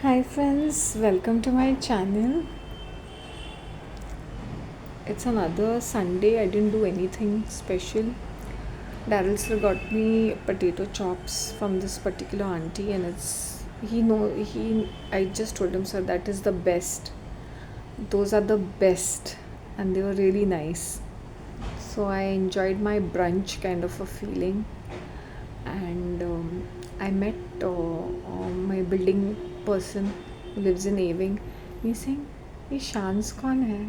Hi friends, welcome to my channel. It's another Sunday. I didn't do anything special. Daryl sir got me potato chops from this particular auntie, and I just told him, sir, that is the best. Those are the best, and they were really nice. So I enjoyed my brunch kind of a feeling, and I met my building person who lives in Aving. He's saying, "ये शांस कौन है?"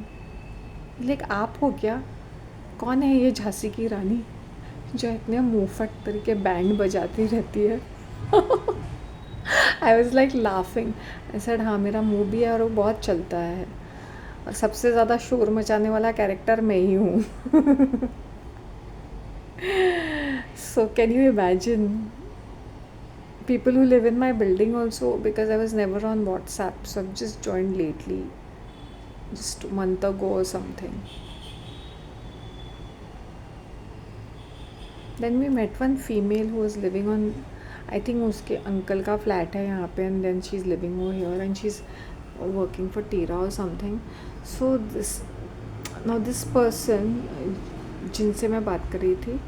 Like आप हो क्या? कौन है ये झांसी की रानी जो इतने मुंहफट तरीके बैंड बजाती रहती है? I was like laughing. I said हाँ, मेरा मुंह भी है और वो बहुत चलता है, और सबसे ज़्यादा शोर मचाने वाला कैरेक्टर मैं ही हूँ। So can you imagine people who live in my building also, because I was never on WhatsApp, so I've just joined lately, just a month ago or something. Then we met one female who was living on, I think उसके uncle का flat है यहाँ पे, and then she's living over here and she's working for Tira or something. So this person जिनसे मैं बात कर रही थी,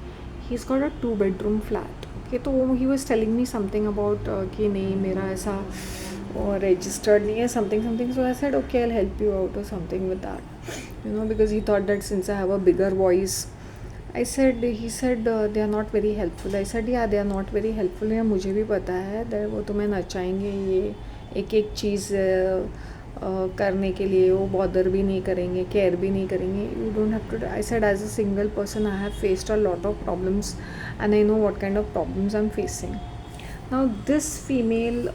he's got a 2-bedroom flat. Okay, तो he was telling me something about कि नहीं मेरा ऐसा registered नहीं है, something. So I said okay, I'll help you out or something with that, because he thought that since I have a bigger voice. He said they are not very helpful. I said yeah, they are not very helpful. या मुझे भी पता है, वो तुम्हें नचाएंगे, ये एक एक चीज़ करने के लिए वो बॉदर भी नहीं करेंगे, केयर भी नहीं करेंगे. You don't have to. I said as a single person I have faced a lot of problems and I know what kind of problems I'm facing. Now this female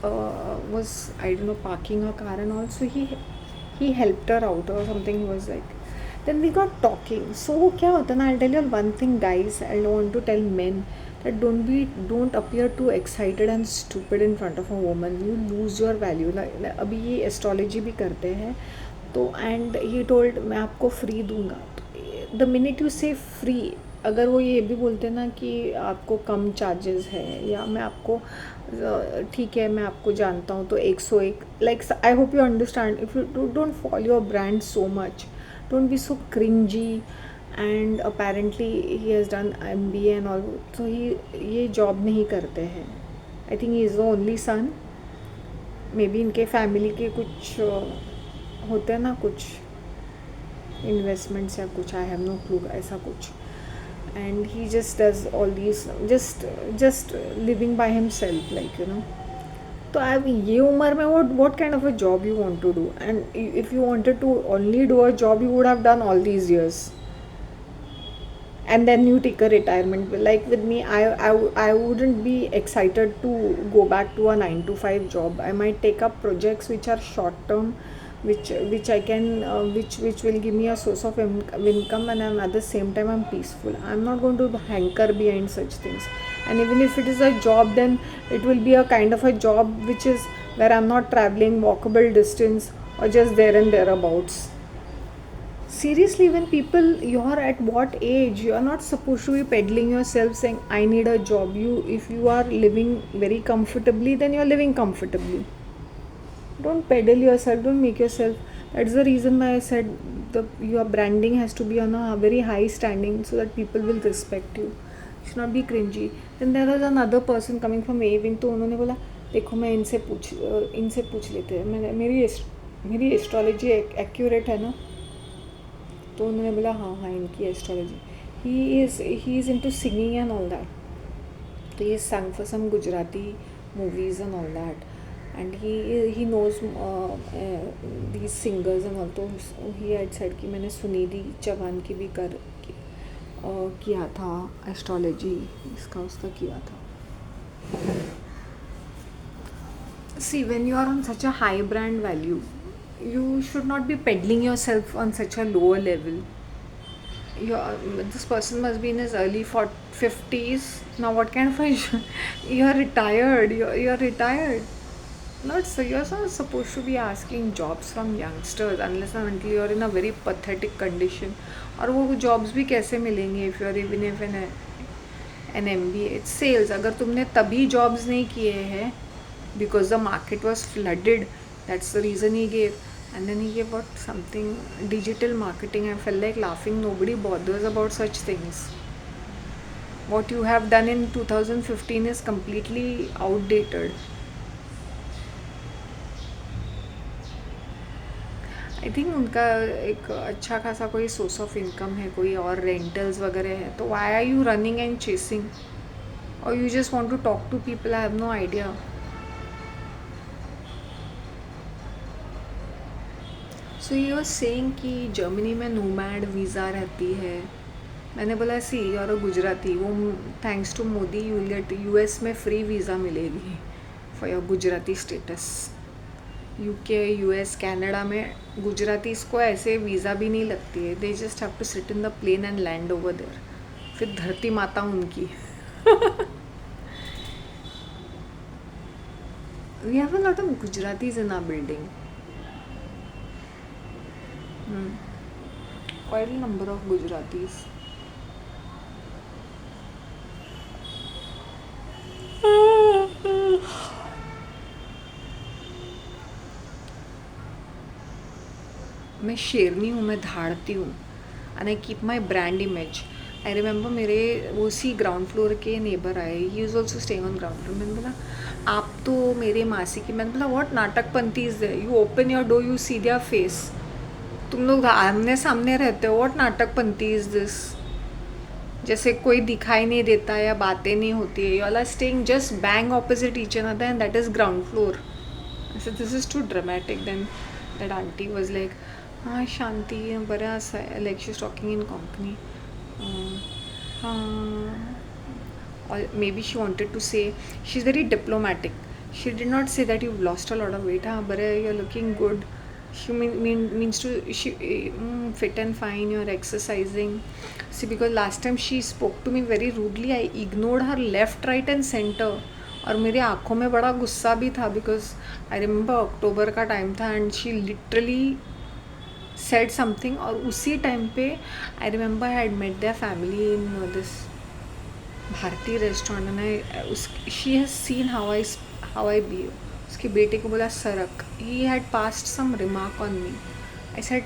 was, I don't know, parking her car and also he helped her out or something. He was like, then we got talking. So क्या होता है ना, I'll tell you one thing guys, I want to tell men that don't appear too excited and stupid in front of a woman. You lose your value. अभी ये astrology भी करते हैं तो, एंड ही टोल्ड मैं आपको free दूंगा. The minute you से फ्री, अगर वो ये भी बोलते ना कि आपको कम चार्जेस है, या मैं आपको ठीक है मैं आपको जानता हूँ तो 101, like I hope you understand. If you don't follow your brand so much, don't be so cringy. And apparently he has done MBA and all, so ये जॉब नहीं करते हैं. I think he is the only son. May be इनके family के कुछ होते हैं ना, कुछ इन्वेस्टमेंट्स या कुछ, आई हैव नो क्लू, ऐसा कुछ. And he just does all these, just living by himself, like तो अब ये उम्र में what kind of a job you want to do, and if you wanted to only do a job you would have done all these years and then you take a retirement. Like with me, I wouldn't be excited to go back to a 9 to 5 job. I might take up projects which are short term, which I can which will give me a source of income, and at the same time I'm peaceful. I'm not going to hanker behind such things. And even if it is a job, then it will be a kind of a job which is where I'm not traveling walkable distance or just there and thereabouts. Seriously, when people, you're at what age, you are not supposed to be peddling yourself saying I need a job. If you are living very comfortably, then you're living comfortably. Don't peddle yourself, don't make yourself. That's the reason why I said your branding has to be on a very high standing so that people will respect you. You should not be cringy. Then there was another person coming from Aving, तो उन्होंने बोला देखो मैं इनसे पूछ लेते हैं, मेरी एस्ट्रोलॉजी एक्यूरेट है ना. तो उन्होंने बोला हाँ हाँ इनकी astrology, he is into singing and all that. तो ये sang for some Gujarati movies and all that, and he knows these singers and all. तो he had said कि मैंने सुनिधि चौहान की भी किया था एस्ट्रोलॉजी, इसका उसका किया था. See, when you are on such a high brand value, you should not be peddling yourself on such a lower level. This person must be in his early 50s. Now what kind of a you're retired, you're retired. Not so, you're not supposed to be asking jobs from youngsters unless and until you're in a very pathetic condition. और वो jobs भी कैसे मिलेंगे if you're even if an MBA. It's sales. अगर तुमने तभी jobs नहीं किए हैं because the market was flooded. That's the reason he gave. And then he gave what, something digital marketing. I felt like laughing. Nobody bothers about such things. What you have done in 2015 is completely outdated. I think उनका एक अच्छा खासा कोई source of income है, कोई और rentals वगैरह है, तो why are you running and chasing, और you just want to talk to people? I have no idea. So you are saying कि जर्मनी में नोमैड वीज़ा रहती है. मैंने बोला सी और गुजराती, वो thanks to Modi you will get US में फ्री वीज़ा मिलेगी for your Gujarati status. UK, US, Canada में गुजरातीज को ऐसे वीज़ा भी नहीं लगती है. They just have to sit in the plane and land over there. फिर धरती माता उनकी. We have a lot of Gujaratis in our building. Quite a number of Gujaratis. मैं शेरनी हूँ, मैं धाड़ती हूँ, and I keep my brand image. I remember मेरे उसी ग्राउंड फ्लोर के नेबर आए, he is also staying on ground floor. मैंने बोला आप तो मेरे मासी की. मैंने बोला व्हाट नाटक पंथी is there, you open your door, you see their face. तुम लोग आमने सामने रहते हो, व्हाट नाटक पंथी इज दिस? जैसे कोई दिखाई नहीं देता या बातें नहीं होती है. You all are staying just bang opposite each other and that is ground floor. So this is too dramatic. Then that aunty was like, हाँ शांती बरं असं आहे, like she is talking in Konkani. हाँ, or maybe she wanted to say, she's very diplomatic. She did not say that you've lost a lot of weight. हाँ बरं, you're looking good. She means to, she fit and fine, you're exercising. See, because last time she spoke to me very rudely, I ignored her left, right and center. और मेरी आँखों में बड़ा गुस्सा भी था, बिकॉज आई रिमेंबर अक्टूबर का time था and she literally said something. और उसी टाइम पे I remember I had met their family in this Bharati restaurant and she has seen how I be. उसके बेटे को बोला सरक. He had passed some remark on me. I said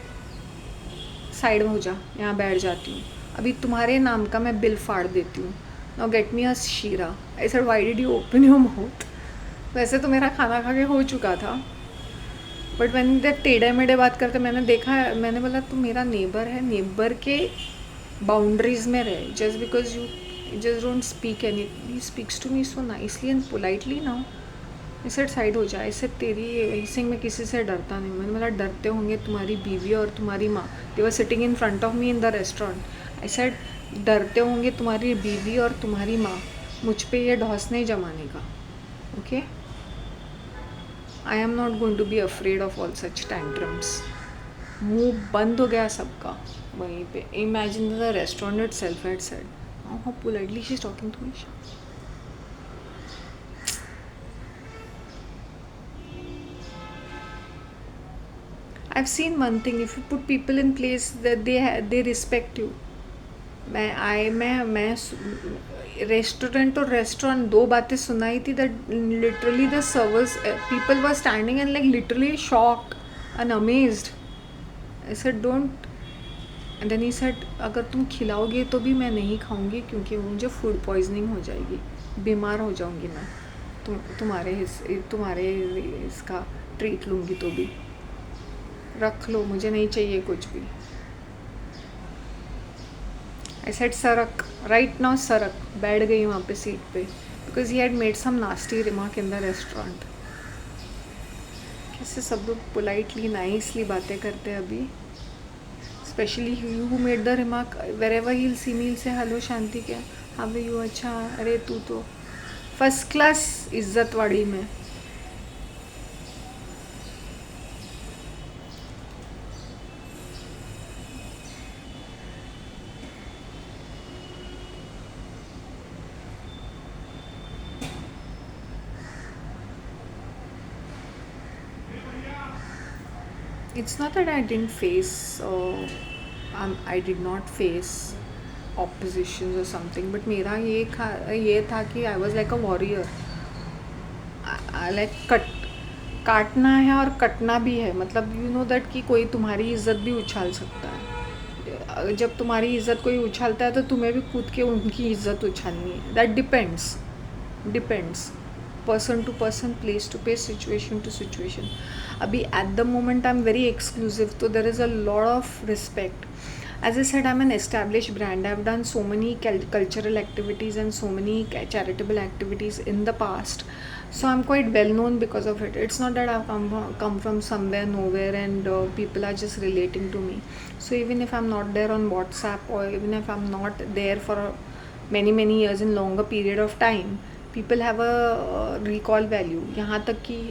side में हो जा, यहाँ बैठ जाती हूँ, अभी तुम्हारे नाम का मैं बिल फाड़ देती हूँ. नाउ गेट मी अ शीरा. I said why did you open your mouth? वैसे तो मेरा खाना खा के हो चुका था, बट मैंने जब टेढ़े मेढ़े बात करते मैंने देखा, मैंने बोला तू मेरा नेबर है, नेबर के बाउंड्रीज में रहे. Just because you just don't speak any. He speaks to me so nicely and politely now. इसे साइड हो जाए. इसे तेरी ऐसे मैं किसी से डरता नहीं. मैंने बोला डरते होंगे तुम्हारी बीवी और तुम्हारी माँ. They were sitting in front of me in the restaurant. I said डरते होंगे तुम्हारी बीवी और तुम्हारी माँ मुझ पे ये ढौस नहीं जमाने का. Okay, I am not going to be afraid of all such tantrums. मुँह बंद हो गया सबका वहीं पे. Imagine the restaurant itself had said how politely she is talking to me. I've seen one thing, if you put people in place that they respect you. मैं restaurant और restaurant दो बातें सुनाई थी. That literally the servers people were standing and like literally shocked and amazed. I said don't. And then he said अगर तुम खिलाओगे तो भी मैं नहीं खाऊंगी, क्योंकि मुझे फूड पॉइजनिंग हो जाएगी, बीमार हो जाऊंगी मैं. तुम्हारे इसका ट्रीट लूँगी तो भी रख लो, मुझे नहीं चाहिए कुछ भी. आई सेड सरक राइट नाउ, सरक. बैठ गई वहाँ पे सीट पे, because he had made some nasty remark in the restaurant. कैसे सब लोग पोलाइटली नाइसली बातें करते हैं अभी. Specially you who made the remark, wherever he see me say hello शांति क्या, हाँ भाई यू, अच्छा अरे तू तो फर्स्ट क्लास इज्जत वाड़ी में. It's not that I didn't face, I did not face oppositions or something, but मेरा ये था कि I was like a warrior. Like काटना है और कटना भी है, मतलब यू नो दैट कि कोई तुम्हारी इज्जत भी उछाल सकता है। जब तुम्हारी इज्जत कोई उछालता है तो तुम्हें भी खुद के उनकी इज्जत उछालनी है। That depends person to person, place to place, situation to situation. अभी at the moment I am very exclusive, तो there is a lot of respect. As I said, I'm an established brand. I've done so many cultural activities and so many charitable activities in the past. So I'm quite well known because of it. It's not that I've come from somewhere nowhere and people are just relating to me. So even if I'm not there on WhatsApp, or even if I'm not there for many years in longer period of time, people have a recall value. यहाँ तक कि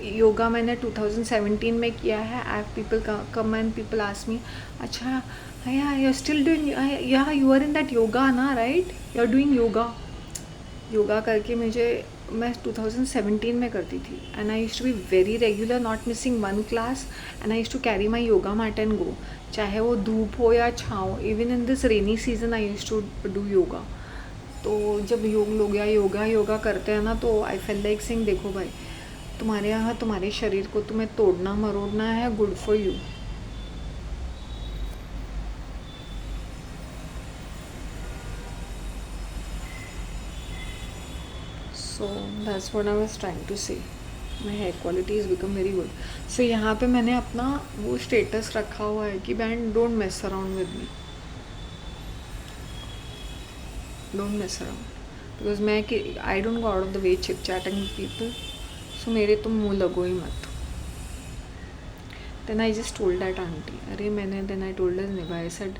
योगा मैंने 2017 में किया है. I people come and people ask me, अच्छा या you are still doing, या you are in that yoga ना, right, you are doing yoga करके मैं 2017 में करती थी. And I used to be very regular, not missing one class. And I used to carry my yoga mat and go, चाहे वो धूप हो या छाँव. Even in this rainy season I used to do yoga. तो जब लोग योगा करते हैं ना, तो आई फील लाइक सिंग, देखो भाई, तुम्हारे यहाँ तुम्हारे शरीर को तुम्हें तोड़ना मरोड़ना है, good for you. So that's what I was trying to say. My hair quality is become very good. सो यहाँ पे मैंने अपना वो स्टेटस रखा हुआ है कि band don't mess around with me, don't mess around, because मैं कि I don't go out of the way chit chatting with people. So मेरे तुम मुँह लगो ही मत. Then I just told that aunty, then I told her Nibha, I said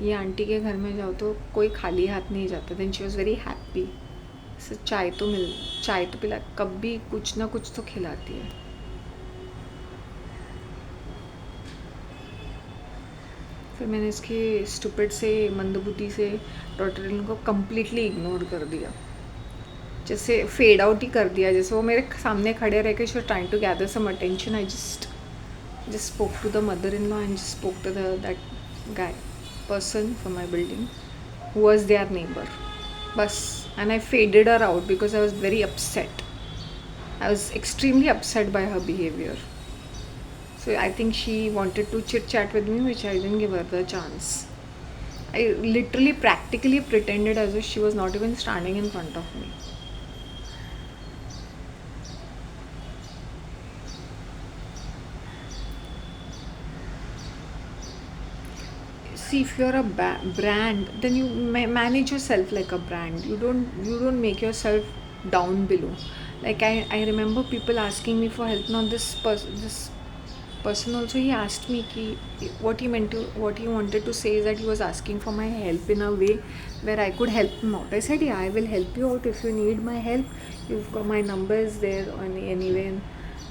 ये aunty के घर में जाओ तो कोई खाली हाथ नहीं जाता. Then she was very happy. So चाय तो पिला, कभी कुछ ना कुछ तो खिलाती है. फिर मैंने इसकी स्टूपिड से मंदबुद्धि से डॉटर इन को कम्प्लीटली इग्नोर कर दिया, जैसे फेड आउट ही कर दिया. जैसे वो मेरे सामने खड़े रह के she was trying to gather some attention. I just spoke to the mother-in-law and just spoke to that person from my building who was their neighbor. Bas. And I faded her out because I was very upset. I was extremely upset by her behavior. So I think she wanted to chit chat with me, which I didn't give her the chance. I literally practically pretended as if she was not even standing in front of me. See, if you're a brand, then you manage yourself like a brand. You don't make yourself down below. Like I remember people asking me for help. Now this person also, he asked me ki what he wanted to say is that he was asking for my help in a way where I could help him out. I said, yeah, I will help you out if you need my help. You've got my number is there on anyway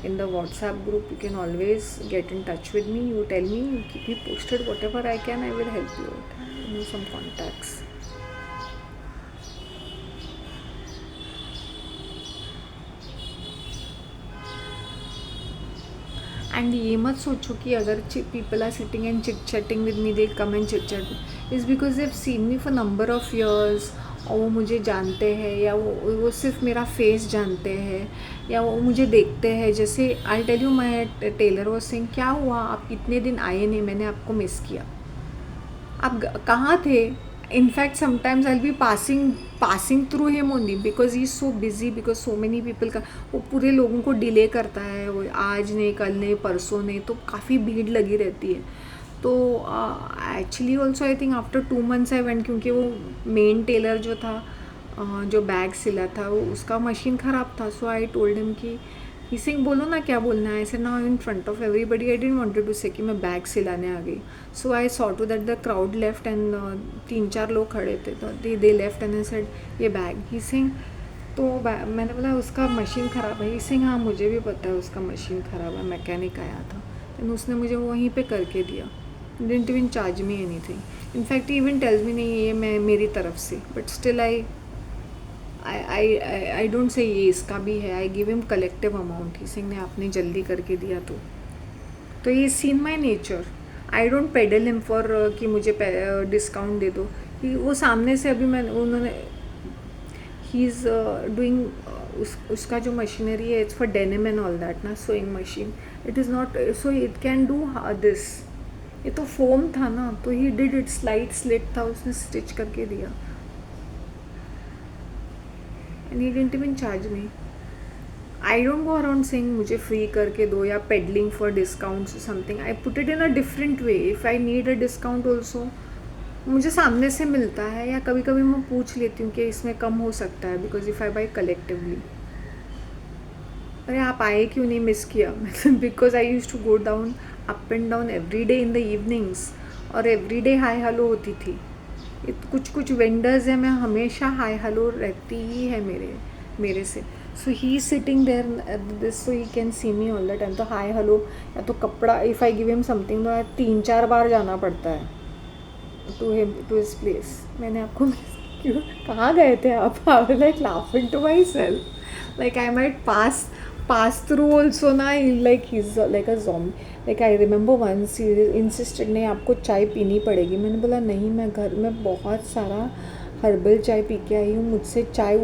in the WhatsApp group. You can always get in touch with me. You tell me, you keep me posted, whatever I can, I will help you out. I know some contacts. And ये मत सोचो कि अगर people are sitting and chit chatting with me, they come and chit chat, is because they've seen me for number of years, और वो मुझे जानते हैं, या वो सिर्फ मेरा फेस जानते हैं, या वो मुझे देखते हैं. जैसे I tell you, my tailor वो सिंह, क्या हुआ आप इतने दिन आए नहीं, मैंने आपको मिस किया, आप कहाँ थे. In fact sometimes I will be passing through him only because he is so busy, because so many people का वो पूरे लोगों को डिले करता है. वो आज नहीं, कल नहीं, परसों नहीं, तो काफ़ी भीड़ लगी रहती है. तो actually also I think after 2 months I went, क्योंकि वो मेन टेलर जो था, जो बैग सिला था, वो उसका मशीन ख़राब था. सो आई टोल्ड हिम कि ही सिंह बोलो ना क्या बोलना है. ऐसे ना in front of everybody I didn't wanted to say कि मैं बैग सिलाने आ गई. So I saw to that the crowd left and 3-4 लोग खड़े थे, तो they left and I said ये बैग. ही सिंह, तो मैंने बोला उसका मशीन ख़राब है. ही सिंह, हाँ मुझे भी पता है उसका मशीन ख़राब है, मैकेनिक आया था. एंड उसने मुझे वहीं पे करके दिया. Didn't even charge me anything. In fact he even tells me नहीं ये मैं मेरी तरफ से, but still I don't say ये इसका भी है. I give him collective amount. He Singh ने आपने जल्दी करके दिया तो ये seen my nature. I don't pedal him for कि मुझे डिस्काउंट दे दो. वो सामने से अभी उन्होंने ही इज़ डूइंग उसका जो मशीनरी है it's for denim and all that ना, sewing machine. It is not so it can do this. ये तो फोम था ना, तो he did it, slight slit था, उसने स्टिच करके दिया. And he didn't even charge me. I don't go around saying मुझे फ्री करके दो या pedalling for discount something. I put it in a different way. If I need a discount also मुझे सामने से मिलता है, या कभी कभी मैं पूछ लेती हूँ कि इसमें कम हो सकता है, because if I buy collectively. अरे आप आए क्यों नहीं, मिस किया. Because I use to go down up and down every day in the evenings, और एवरी डे हाई हेलो होती थी. ये तो कुछ कुछ वेंडर्स हैं, मैं हमेशा हाई हेलो रहती ही है मेरे से. So he sitting there this, so he can see me all the time. तो हाई हेलो, या तो कपड़ा, if I give him something तो 3-4 बार जाना पड़ता है टू हिज प्लेस. मैंने आपको क्यों, कहाँ गए थे आप. I was like laughing to myself, like I might pass through also na. He's like a zombie. Like I remember once he insisted नहीं आपको चाय पीनी पड़ेगी. मैंने बोला नहीं, मैं घर में बहुत सारा हर्बल चाय पी के आई हूँ, मुझसे चाय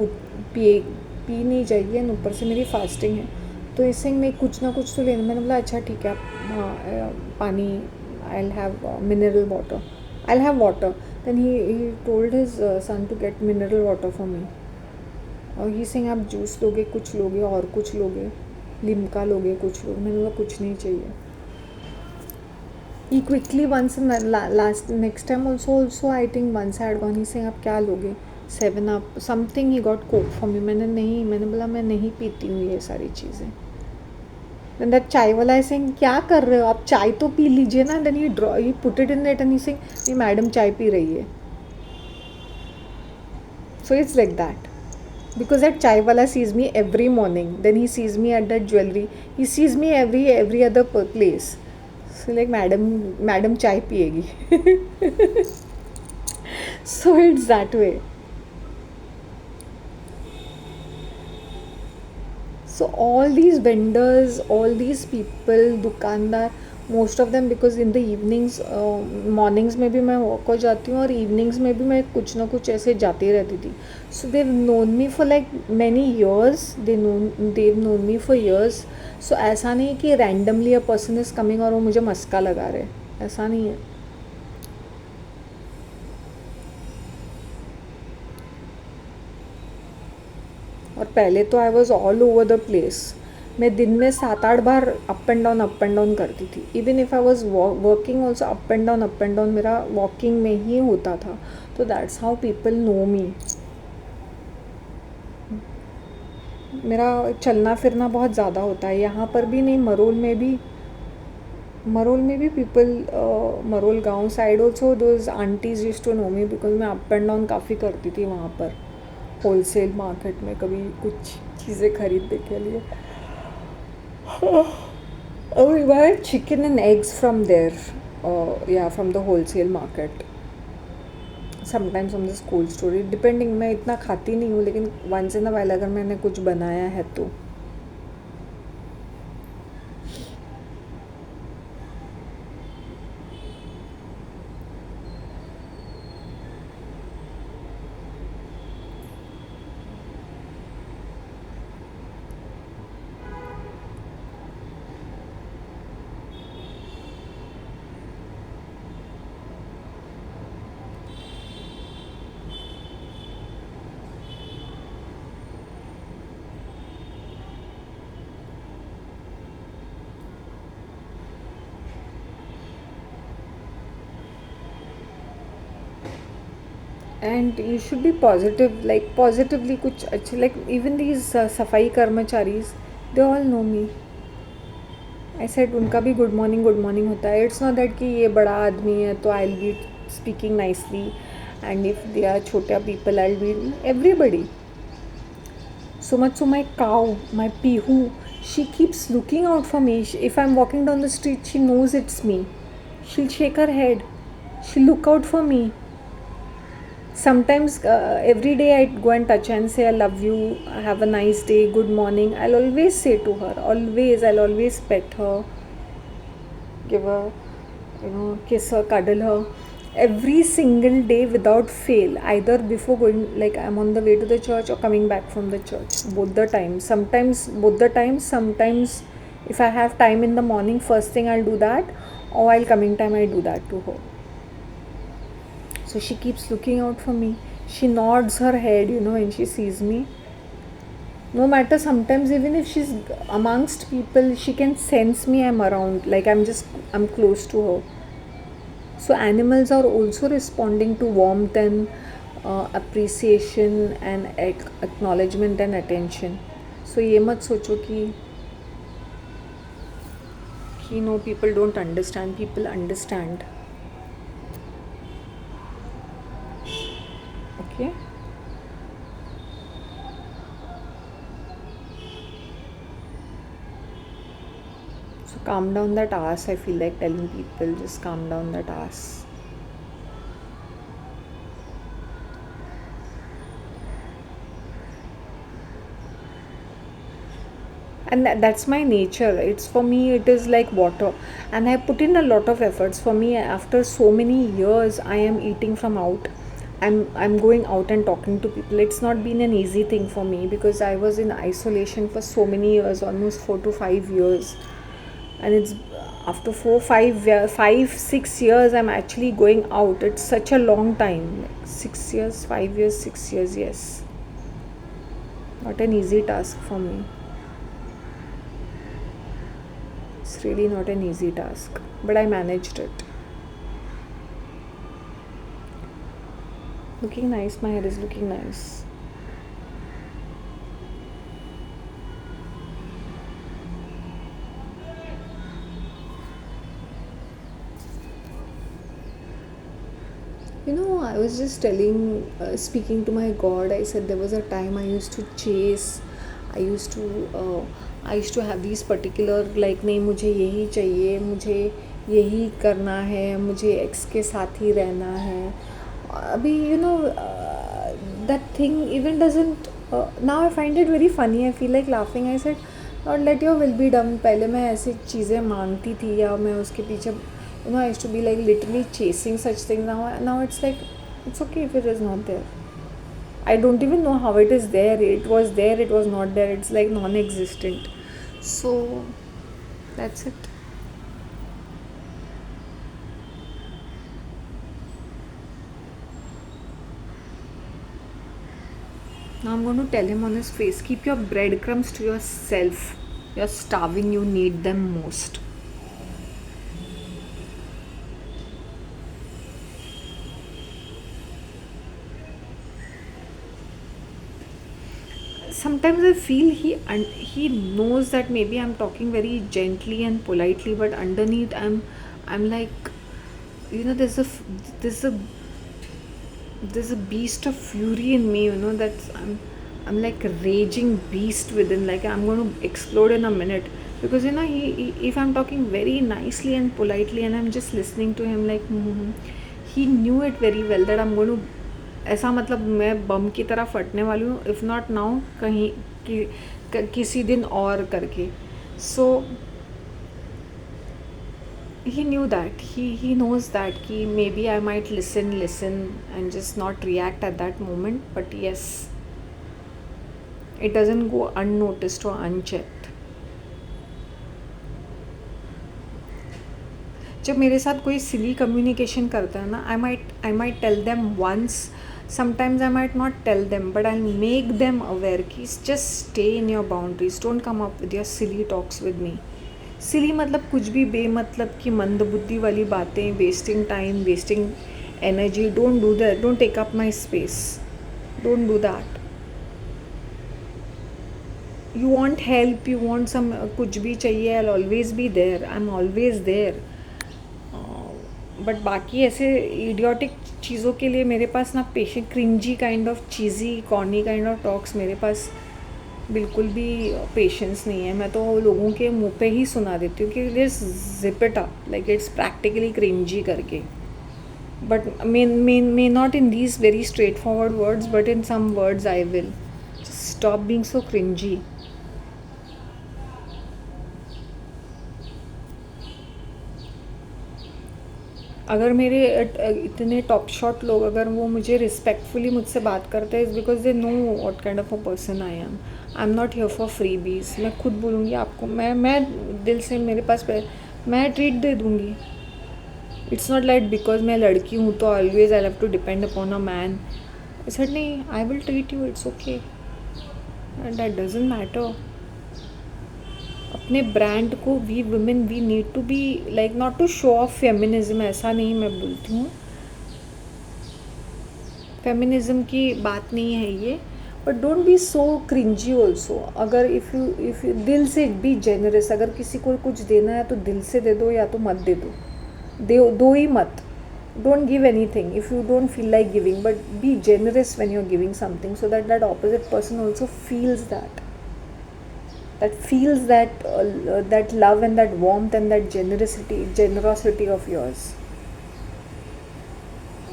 पी नहीं जाएगी, और ऊपर से मेरी फास्टिंग है. तो इससे नहीं, कुछ ना कुछ तो लेना. मैंने बोला अच्छा ठीक है, हाँ पानी, I'll have mineral water, I'll have water. Then he told his son to get mineral water for me. और ही सिंह आप जूस लोगे, कुछ लोगे, और कुछ लोगे, लिम्का लोगे, कुछ लोगे. मैंने बोला कुछ नहीं चाहिए. He quickly once last next time also I think once I had gone, he सिंह आप क्या लोगे, 7 up something. He got Coke for me. मैंने बोला मैं नहीं पीती हूँ ये सारी चीज़ें. देन दैट चाय वाला है सिंह क्या कर रहे हो आप, चाय तो पी लीजिए ना. Then he put it in that and he sings ये मैडम चाय पी रही है. So it's like that. Because that chai wala sees me every morning, then he sees me at that jewelry, he sees me every other place. So like madam chai piyegi. So it's that way. So all these vendors, all these people, दुकानदार, most of them, because in the evenings, mornings में भी मैं walk हो जाती हूँ, और evenings में भी मैं कुछ ना कुछ ऐसे जाती रहती थी. So they've known me for like many years, they've known me for years. So ऐसा नहीं कि randomly a person is coming और वो मुझे मस्का लगा रहे, ऐसा नहीं है. और पहले तो I was all over the place. मैं दिन में 7-8 बार अप एंड डाउन करती थी. Even if I was working also up and down मेरा वॉकिंग में ही होता था. तो दैट्स हाउ पीपल नो मी. मेरा चलना फिरना बहुत ज़्यादा होता है. यहाँ पर भी नहीं, मरोल में भी पीपल, मरोल गांव side also those aunties used to know me, because मैं अप एंड डाउन काफ़ी करती थी वहाँ पर होलसेल मार्केट में, कभी कुछ चीज़ें खरीदने के लिए. Oh, we buy chicken and eggs from there. Yeah, from the wholesale market. Sometimes from the school store. Depending, मैं इतना खाती नहीं हूँ, लेकिन once in a while अगर मैंने कुछ बनाया है तो. And you should be positive, like positively कुछ अच्छे, like even these सफाई कर्मचारीज, they all know me. I said उनका भी गुड मॉर्निंग होता है. इट्स नॉट दैट कि ये बड़ा आदमी है तो I will be speaking nicely, and if they are छोटा people I will be everybody. So much so my cow, my pihu, she keeps looking out for me. If I'm walking down the street, she knows it's me. She'll shake her head. She'll look out for me. Sometimes every day I go and touch her and say I love you, have a nice day, good morning. I'll always say to her, I'll always pet her, give her, kiss her, cuddle her. every single day without fail, either before going, like I'm on the way to the church or coming back from the church, both the times. Sometimes both the times, sometimes if I have time in the morning, first thing I'll do that, or while coming time I do that to her. So she keeps looking out for me. She nods her head, when she sees me. No matter, sometimes even if she's amongst people, she can sense me, I'm around, like I'm close to her. So animals are also responding to warmth and appreciation and acknowledgement and attention. So ये मत सोचो कि no, people don't understand. People understand. Okay. So calm down that ass. I feel like telling people, just calm down that ass. And that's my nature. It's, for me it is like water, and I put in a lot of efforts. For me, after so many years I am eating from out, I'm going out and talking to people. It's not been an easy thing for me because I was in isolation for so many years, almost 4 to 5 years. And it's after 4 5 6 years I'm actually going out. It's such a long time, like 6 years, 5 years, 6 years. Yes, not an easy task for me. It's really not an easy task, but I managed it. Looking nice, my hair is looking nice. I was just speaking to my God. I said there was a time I used to chase. I used to, I used to have these particular, like, नहीं मुझे यही चाहिए, मुझे यही करना है, मुझे x के साथ ही रहना है. अभी that thing even doesn't. Now I find it very funny. I feel like laughing. I said, not let your will be done. पहले मैं ऐसी चीज़ें मांगती थी या मैं उसके पीछे, I used to be like literally chasing such things. Now it's like, it's okay if it is not there. I don't even know how it is there. It was there, it was not there. It's like non-existent. So that's it. Now I'm going to tell him on his face, keep your breadcrumbs to yourself. You're starving, you need them most. Sometimes I feel he knows that maybe I'm talking very gently and politely, but underneath I'm like, there's a there's a beast of fury in me, that's I'm like a raging beast within, like I'm going to explode in a minute. Because if I'm talking very nicely and politely and I'm just listening to him like, he knew it very well that I'm going to, ऐसा मतलब मैं बम की तरह फटने वाली हूँ, if not now कहीं किसी दिन और करके. सो he knew that, he knows that कि maybe I might listen and just not react at that moment, but yes, it doesn't go unnoticed or unchecked. जब मेरे साथ कोई सिली कम्युनिकेशन करता है ना, I might tell them once, sometimes I might not tell them, but I'll make them aware कि just stay in your boundaries, don't come up with your silly talks with me. सिली मतलब कुछ भी बेमतलब की मंदबुद्धि वाली बातें, wasting time, wasting energy. Don't do that, don't take up my space, don't do that. You want help, you want some, कुछ भी चाहिए, I always be there, I am always there. But बाकी ऐसे इडियोटिक चीज़ों के लिए मेरे पास ना patient, cringy kind of cheesy corny kind of talks मेरे पास बिल्कुल भी पेशेंस नहीं है. मैं तो लोगों के मुंह पे ही सुना देती हूँ कि this zip it up, like it's practically cringy करके. But may not in these very straightforward words, but in some words I will stop being so cringy. अगर मेरे इतने टॉप शॉट लोग अगर वो मुझे रिस्पेक्टफुली मुझसे बात करते हैं, is because they know what kind of a person I am not here for free बीज. मैं खुद बोलूँगी आपको, मैं दिल से, मेरे पास मैं ट्रीट दे दूँगी. इट्स नॉट लाइक बिकॉज मैं लड़की हूँ तो always I have to depend upon a man. Sir नहीं, I will treat you, it's okay, that doesn't matter. अपने ब्रांड को we women we need to be like not to show off feminism, ऐसा नहीं मैं बोलती हूँ, feminism की बात नहीं है ये, but don't be so cringy also. अगर इफ़ यू दिल से बी जेनरस. अगर किसी को कुछ देना है तो दिल से दे दो, या तो मत दे दो ही मत. don't give anything if you don't feel like giving, but be generous when you're giving something, so that that opposite person also feels that love and that warmth and that generosity of yours.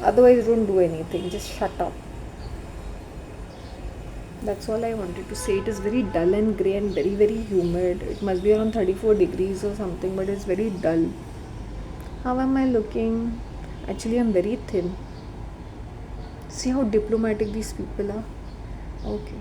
Otherwise don't do anything, just shut up. That's all I wanted to say. It is very dull and grey and very very humid. It must be around 34 degrees or something, but it's very dull. How am I looking? Actually I'm very thin. See how diplomatic these people are. Okay.